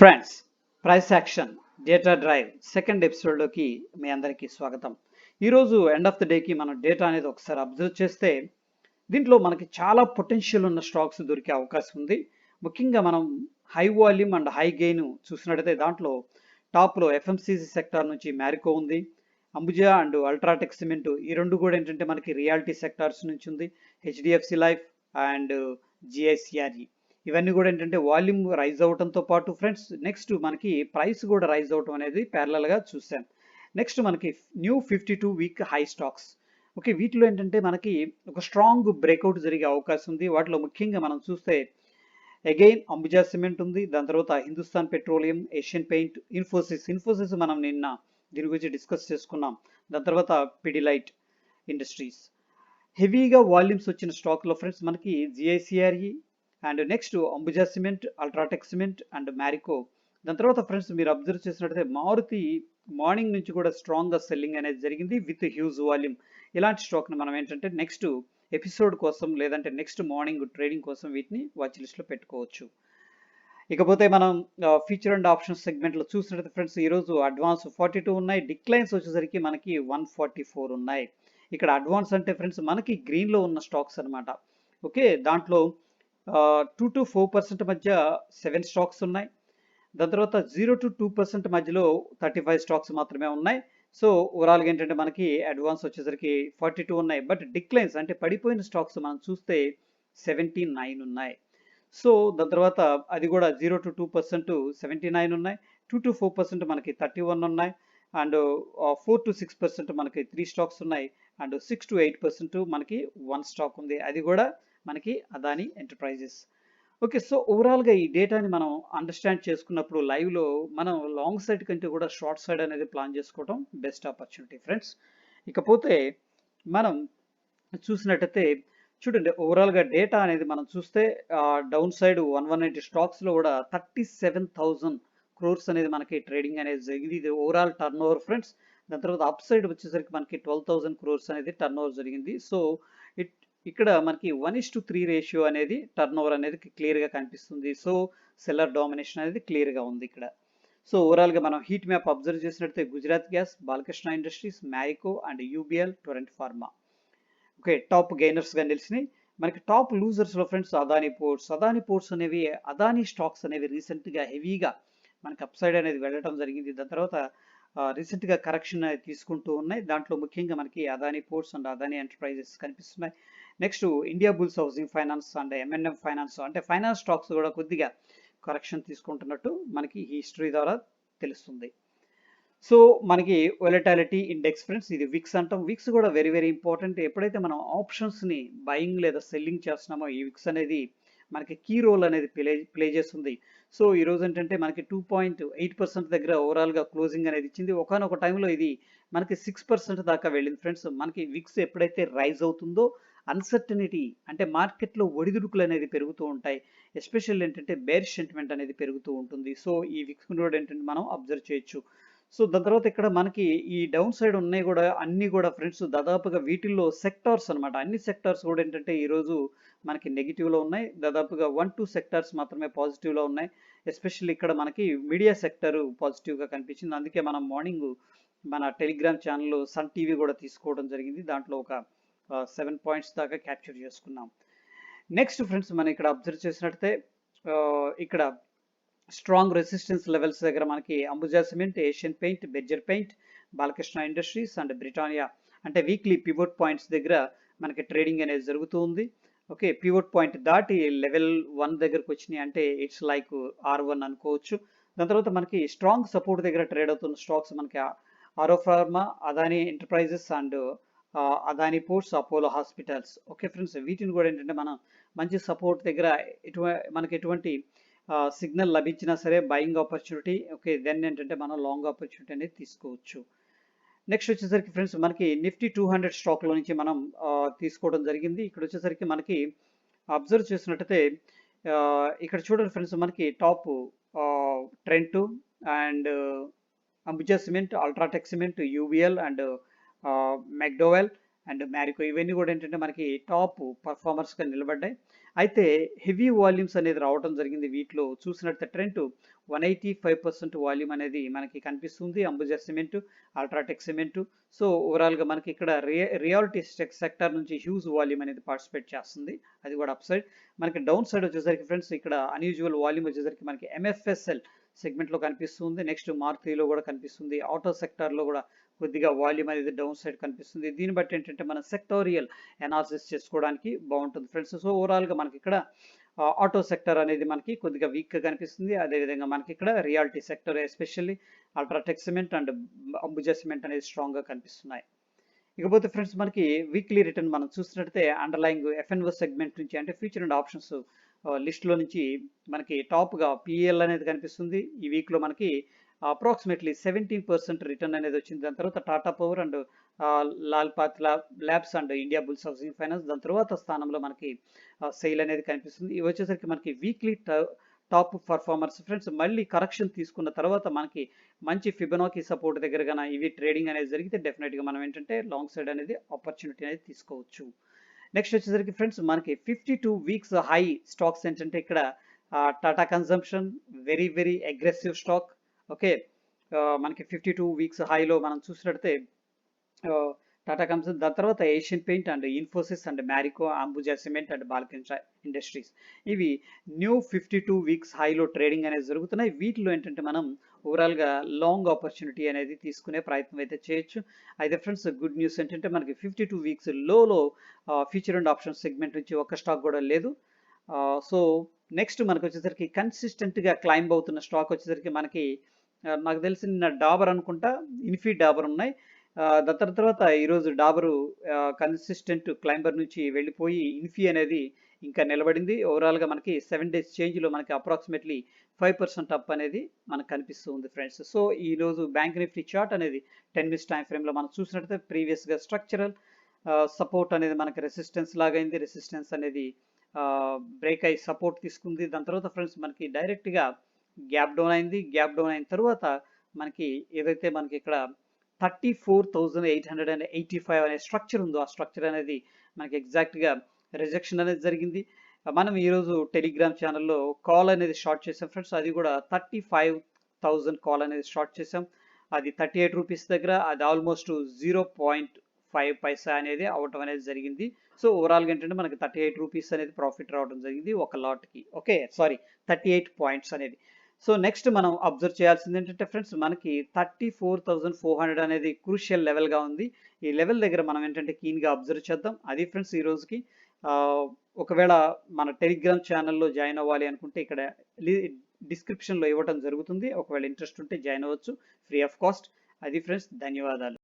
Friends, price action data drive second ఎపిసోడ్లోకి మీ అందరికీ స్వాగతం. ఈరోజు ఎండ్ ఆఫ్ ద డేకి మనం డేటా అనేది ఒకసారి అబ్జర్వ్ చేస్తే దీంట్లో మనకి చాలా పొటెన్షియల్ ఉన్న స్టాక్స్ దొరికే అవకాశం ఉంది. ముఖ్యంగా మనం high volume and high gain చూసినట్టయితే దాంట్లో టాప్లో ఎఫ్ఎంసీసీ సెక్టార్ నుంచి మ్యారికో ఉంది, అంబుజా అండ్ అల్ట్రాటెక్ సిమెంట్ ఈ రెండు కూడా ఏంటంటే మనకి రియాలిటీ సెక్టార్స్ నుంచి ఉంది. హెచ్డిఎఫ్సి లైఫ్ అండ్ జిఐసిఆర్ఈ ఇవన్నీ కూడా ఏంటంటే వాల్యూమ్ రైజ్ అవడంతో పాటు ఫ్రెండ్స్ నెక్స్ట్ మనకి ప్రైస్ కూడా రైజ్ అవటం అనేది ప్యారలల్ గా చూసాం. నెక్స్ట్ మనకి new 52-week high stocks. Okay, వీటిలో ఏంటంటే మనకి ఒక స్ట్రాంగ్ బ్రేక్అవుట్ జరిగే అవకాశం ఉంది. వాటిలో ముఖ్యంగా మనం చూస్తే అగైన్ అంబుజా సిమెంట్ ఉంది, దాని తర్వాత Hindustan petroleum, Asian paint, Infosys మనం నిన్న దీని గురించి డిస్కస్ చేసుకున్నాం. దాని తర్వాత పిడిలైట్ ఇండస్ట్రీస్. హెవీగా వాల్యూమ్స్ వచ్చిన స్టాక్లో ఫ్రెండ్స్ మనకి GICRE and next Ambuja cement, UltraTech cement and Marico. దాని తర్వాత ఫ్రెండ్స్ మీరు అబ్జర్వ్ చేసినట్లయితే మారుతి మార్నింగ్ నుంచి కూడా స్ట్రాంగ్గా సెల్లింగ్ అనేది జరిగింది విత్ హ్యూజ్ వాల్యూమ్. ఇలాంటి స్టాక్ని మనం ఏంటంటే నెక్స్ట్ ఎపిసోడ్ కోసం లేదంటే నెక్స్ట్ మార్నింగ్ ట్రేడింగ్ కోసం వీటిని వాచ్ లిస్ట్లో పెట్టుకోవచ్చు. ఇకపోతే మనం ఫ్యూచర్ అండ్ ఆప్షన్స్ సెగ్మెంట్లో చూసినట్లయితే ఫ్రెండ్స్ ఈరోజు అడ్వాన్స్ 42 ఉన్నాయి, డిక్లైన్స్ వచ్చేసరికి మనకి 144 ఉన్నాయి. ఇక్కడ అడ్వాన్స్ అంటే ఫ్రెండ్స్ మనకి గ్రీన్లో ఉన్న స్టాక్స్ అనమాట. ఓకే, దాంట్లో 2 to 4% మధ్య 7 స్టాక్స్ ఉన్నాయి. దాని తర్వాత 0 to 2% మధ్యలో 35 స్టాక్స్ మాత్రమే ఉన్నాయి. సో ఓవరాల్గా ఏంటంటే మనకి అడ్వాన్స్ వచ్చేసరికి 42 ఉన్నాయి. బట్ డిక్లైన్స్ అంటే పడిపోయిన స్టాక్స్ మనం చూస్తే 79 ఉన్నాయి. సో దాని తర్వాత అది కూడా 0 to 2% 79 ఉన్నాయి, 2 to 4% మనకి 31 ఉన్నాయి, అండ్ 4 to 6% మనకి 3 స్టాక్స్ ఉన్నాయి, అండ్ 6 to 8% మనకి 1 స్టాక్ ఉంది, అది కూడా మనకి అదాని ఎంటర్ప్రైజెస్. ఓకే, సో ఓవరాల్గా ఈ డేటాని మనం అండర్స్టాండ్ చేసుకున్నప్పుడు లైవ్లో మనం లాంగ్ సైడ్ కంటే కూడా షార్ట్ సైడ్ అనేది ప్లాన్ చేసుకోవడం బెస్ట్ ఆపర్చునిటీ ఫ్రెండ్స్. ఇకపోతే మనం చూసినట్టయితే చూడండి, ఓవరాల్గా డేటా అనేది మనం చూస్తే డౌన్ సైడ్ 180 స్టాక్స్లో కూడా 37,000 crores అనేది మనకి ట్రేడింగ్ అనేది జరిగింది. ఇది ఓవరాల్ టర్న్ ఓవర్ ఫ్రెండ్స్. దాని తర్వాత అప్ సైడ్ వచ్చేసరికి మనకి 12,000 crores అనేది టర్న్ ఓవర్ జరిగింది. సో ఇక్కడ మనకి 1:3 రేషియో అనేది టర్న్ ఓవర్ అనేది క్లియర్గా కనిపిస్తుంది. సో సెల్లర్ డామినేషన్ అనేది క్లియర్గా ఉంది ఇక్కడ. సో ఓవరాల్గా మనం హీట్ మ్యాప్ అబ్జర్వ్ చేసినట్లయితే Gujarat gas, Balakrishna industries, Marico and UBL, Torrent pharma okay top గెయినర్స్గా నిలిచినాయి. మనకి టాప్ లూజర్స్లో ఫ్రెండ్స్ అదాని పోర్ట్స్ అనేవి, అదాని స్టాక్స్ అనేవి రీసెంట్గా హెవీగా మనకి అప్ సైడ్ అనేది వెళ్ళడం జరిగింది. దాని తర్వాత రీసెంట్గా కరెక్షన్ అనేది తీసుకుంటూ ఉన్నాయి. దాంట్లో ముఖ్యంగా మనకి Adani ports and Adani enterprises కనిపిస్తున్నాయి. Next India bulls housing finance and MNM finance, అంటే ఫైనాన్స్ స్టాక్స్ కూడా కొద్దిగా కరెక్షన్ తీసుకుంటున్నట్టు మనకి హిస్టరీ ద్వారా తెలుస్తుంది. సో మనకి వొలటాలిటీ ఇండెక్స్ ఫ్రెండ్స్, ఇది విక్స్ అంటాం. విక్స్ కూడా వెరీ వెరీ ఇంపార్టెంట్. ఎప్పుడైతే మనం ఆప్షన్స్ని బయింగ్ లేదా సెల్లింగ్ చేస్తున్నామో ఈ విక్స్ అనేది మనకి కీ రోల్ అనేది ప్లే చేస్తుంది. సో ఈరోజు ఏంటంటే మనకి 2.8% దగ్గర ఓవరాల్గా క్లోజింగ్ అనేది ఇచ్చింది. ఒకనొక టైంలో ఇది మనకి 6% దాకా వెళ్ళింది ఫ్రెండ్స్. మనకి విక్స్ ఎప్పుడైతే రైజ్ అవుతుందో అన్సర్టనిటీ అంటే మార్కెట్లో ఒడిదుడుకులు అనేది పెరుగుతూ ఉంటాయి. ఎస్పెషల్ ఏంటంటే బేర్ సెంటిమెంట్ అనేది పెరుగుతూ ఉంటుంది. సో ఈ విక్స్ కూడా ఏంటంటే మనం అబ్జర్వ్ చేయొచ్చు. సో దాని తర్వాత ఇక్కడ మనకి ఈ డౌన్ సైడ్ ఉన్నాయి కూడా అన్ని కూడా ఫ్రెండ్స్ దాదాపుగా వీటిల్లో సెక్టార్స్ అనమాట. అన్ని సెక్టార్స్ కూడా ఏంటంటే ఈరోజు మనకి నెగిటివ్లో ఉన్నాయి. దాదాపుగా 1-2 సెక్టార్స్ మాత్రమే పాజిటివ్లో ఉన్నాయి. ఎస్పెషల్లీ ఇక్కడ మనకి మీడియా సెక్టర్ పాజిటివ్గా కనిపించింది. అందుకే మనం మార్నింగ్ మన టెలిగ్రామ్ ఛానల్లో సన్ టీవీ కూడా తీసుకోవడం జరిగింది. దాంట్లో ఒక 7 పాయింట్స్ దాకా క్యాప్చర్ చేసుకున్నాం. నెక్స్ట్ ఫ్రెండ్స్ మనం ఇక్కడ అబ్జర్వ్ చేసినట్టయితే ఇక్కడ స్ట్రాంగ్ రెసిస్టెన్స్ లెవెల్స్ దగ్గర మనకి Ambuja cement, Asian paint, Berger paint, Balakrishna industries and Britannia అంటే వీక్లీ పివోట్ పాయింట్స్ దగ్గర మనకి ట్రేడింగ్ అనేది జరుగుతూ ఉంది. ఓకే, పివోట్ పాయింట్ దాటి లెవెల్ 1 దగ్గరకు వచ్చినాయి అంటే ఇట్స్ లైక్ R1 అనుకోవచ్చు. దాని తర్వాత మనకి స్ట్రాంగ్ సపోర్ట్ దగ్గర ట్రేడ్ అవుతున్న స్టాక్స్ మనకి ఆరో pharma, Adani enterprises and Adani ports, Apollo hospitals. Okay friends, వీటిని కూడా ఏంటంటే మనం మంచి సపోర్ట్ దగ్గర మనకి ఎటువంటి సిగ్నల్ లభించినా సరే బయింగ్ ఆపర్చునిటీ. ఓకే, దెన్ ఏంటంటే మనం లాంగ్ ఆపర్చునిటీ అనేది తీసుకోవచ్చు. నెక్స్ట్ వచ్చేసరికి ఫ్రెండ్స్ మనకి నిఫ్టీ 200 స్టాక్లో నుంచి మనం తీసుకోవడం జరిగింది. ఇక్కడ వచ్చేసరికి మనకి అబ్జర్వ్ చేసినట్టయితే ఇక్కడ చూడండి ఫ్రెండ్స్, మనకి top Trent and Ambuja cement, UltraTech cement, UBL and McDowell and Marico ఇవన్నీ కూడా ఏంటంటే మనకి టాప్ పర్ఫార్మర్స్గా నిలబడ్డాయి. అయితే హెవీ వాల్యూమ్స్ అనేది రావడం జరిగింది. వీటిలో చూసినట్టు ట్రెండ్ 185% వాల్యూమ్ అనేది మనకి కనిపిస్తుంది. Ambuja cement, UltraTech cement. So ఓవరాల్గా మనకి ఇక్కడ రియాలిటీ సెక్టర్ నుంచి హ్యూజ్ వాల్యూమ్ అనేది పార్టిసిపేట్ చేస్తుంది. అది కూడా అప్ సైడ్. మనకి డౌన్ సైడ్ వచ్చేసరికి ఫ్రెండ్స్ ఇక్కడ అన్యూజువల్ వాల్యూమ్ వచ్చేసరికి మనకి ఎంఎఫ్ఎస్ఎల్ సెగ్మెంట్లో కనిపిస్తుంది. నెక్స్ట్ మారుతిలో కూడా కనిపిస్తుంది. ఆటో సెక్టార్లో కూడా కొద్దిగా వాల్యూమ్ అనేది డౌన్ సైడ్ కనిపిస్తుంది. దీన్ని బట్టి ఏంటంటే మన సెక్టోరియల్ అనాలిసిస్ చేసుకోవడానికి బాగుంటుంది ఫ్రెండ్స్. సో ఓవరాల్గా మనకి ఇక్కడ ఆటో సెక్టర్ అనేది మనకి కొద్దిగా వీక్గా కనిపిస్తుంది. అదేవిధంగా మనకి ఇక్కడ reality sector especially UltraTech cement and Ambuja cement అనేది స్ట్రాంగ్గా కనిపిస్తున్నాయి. ఇకపోతే ఫ్రెండ్స్ మనకి వీక్లీ రిటర్న్ మనం చూసినట్టయితే అండర్లైంగ్ ఎఫ్ఎన్ఓ సెగ్మెంట్ నుంచి అంటే ఫ్యూచర్ అండ్ ఆప్షన్స్ లిస్ట్లో నుంచి మనకి టాప్గా పిఎల్ అనేది కనిపిస్తుంది. ఈ వీక్లో మనకి అప్రాక్సిమేట్లీ 17% రిటర్న్ అనేది వచ్చింది. దాని తర్వాత Tata power and Lal path labs and India bulls housing finance. దాని తర్వాత స్థానంలో మనకి సెయిల్ అనేది కనిపిస్తుంది. ఇవి వచ్చేసరికి మనకి వీక్లీ టాప్ పర్ఫార్మర్స్ ఫ్రెండ్స్. మళ్ళీ కరెక్షన్ తీసుకున్న తర్వాత మనకి మంచి ఫిబొనాకీ సపోర్ట్ దగ్గర కన్నా ఇవి ట్రేడింగ్ అనేది జరిగితే డెఫినెట్గా మనం ఏంటంటే లాంగ్ సైడ్ అనేది ఆపర్చునిటీ అనేది తీసుకోవచ్చు. నెక్స్ట్ వచ్చేసరికి ఫ్రెండ్స్ మనకి 52 వీక్స్ హై స్టాక్స్ ఏంటంటే ఇక్కడ Tata consumption very very aggressive stock. Okay, మనకి 52 వీక్స్ హైలో మనం చూసినట్టయితే టాటా కన్సర్న్, దాని తర్వాత Asian paint and Infosys and Marico, Ambuja cement and Balkan industries. ఇవి న్యూ 52 వీక్స్ హైలో ట్రేడింగ్ అనేది జరుగుతున్నాయి. వీటిలో ఏంటంటే మనం ఓవరాల్గా లాంగ్ ఆపర్చునిటీ అనేది తీసుకునే ప్రయత్నం అయితే చేయొచ్చు. అయితే ఫ్రెండ్స్ గుడ్ న్యూస్ ఏంటంటే మనకి 52 weeks low future and option segment నుంచి ఒక స్టాక్ కూడా లేదు. సో నెక్స్ట్ మనకు వచ్చేసరికి కన్సిస్టెంట్గా క్లైంబ్ అవుతున్న స్టాక్ వచ్చేసరికి మనకి నాకు తెలిసిన డాబర్ అనుకుంటా, ఇన్ఫీ డాబర్ ఉన్నాయి. దాని తర్వాత ఈరోజు డాబరు కన్సిస్టెంట్ క్లైంబర్ నుంచి వెళ్ళిపోయి ఇన్ఫీ అనేది ఇంకా నిలబడింది. ఓవరాల్గా మనకి 7 days చేంజ్లో మనకి అప్రాక్సిమేట్లీ 5% అప్ అనేది మనకు కనిపిస్తూ ఉంది ఫ్రెండ్స్. సో ఈరోజు బ్యాంక్ నిఫ్టీ చార్ట్ అనేది 10 minutes టైం ఫ్రేమ్లో మనం చూసినట్టయితే ప్రీవియస్గా స్ట్రక్చరల్ సపోర్ట్ అనేది మనకి రెసిస్టెన్స్ లాగైంది. రెసిస్టెన్స్ అనేది బ్రేక్ అయ్యి సపోర్ట్ తీసుకుంది. దాని తర్వాత ఫ్రెండ్స్ మనకి డైరెక్ట్గా గ్యాప్ డౌన్ అయింది. గ్యాప్ డౌన్ అయిన తర్వాత మనకి ఏదైతే మనకి ఇక్కడ 34,885 అనే స్ట్రక్చర్ ఉందో ఆ స్ట్రక్చర్ అనేది మనకి ఎగ్జాక్ట్గా రిజెక్షన్ అనేది జరిగింది. మనం ఈరోజు టెలిగ్రామ్ ఛానల్లో కాల్ అనేది స్టార్ట్ చేసాం ఫ్రెండ్స్. అది కూడా 35,000 కాల్ అనేది స్టార్ట్ చేసాం. అది 38 రూపీస్ దగ్గర, అది ఆల్మోస్ట్ 0.5 పైసా అనేది అవటం అనేది జరిగింది. సో ఓవరాల్గా ఏంటంటే మనకి 38 రూపీస్ అనేది ప్రాఫిట్ రావడం జరిగింది ఒక లాట్కి. ఓకే, సారీ 38 పాయింట్స్ అనేది. సో నెక్స్ట్ మనం అబ్జర్వ్ చేయాల్సింది ఏంటంటే ఫ్రెండ్స్ మనకి 34,400 అనేది క్రూషియల్ లెవెల్గా ఉంది. ఈ లెవెల్ దగ్గర మనం ఏంటంటే కీన్గా అబ్జర్వ్ చేద్దాం. అది ఫ్రెండ్స్ ఈ రోజుకి ఒకవేళ మన టెలిగ్రామ్ ఛానల్లో జాయిన్ అవ్వాలి అనుకుంటే ఇక్కడ డిస్క్రిప్షన్లో ఇవ్వడం జరుగుతుంది. ఒకవేళ ఇంట్రెస్ట్ ఉంటే జాయిన్ అవ్వచ్చు ఫ్రీ ఆఫ్ కాస్ట్. అది ఫ్రెండ్స్, ధన్యవాదాలు.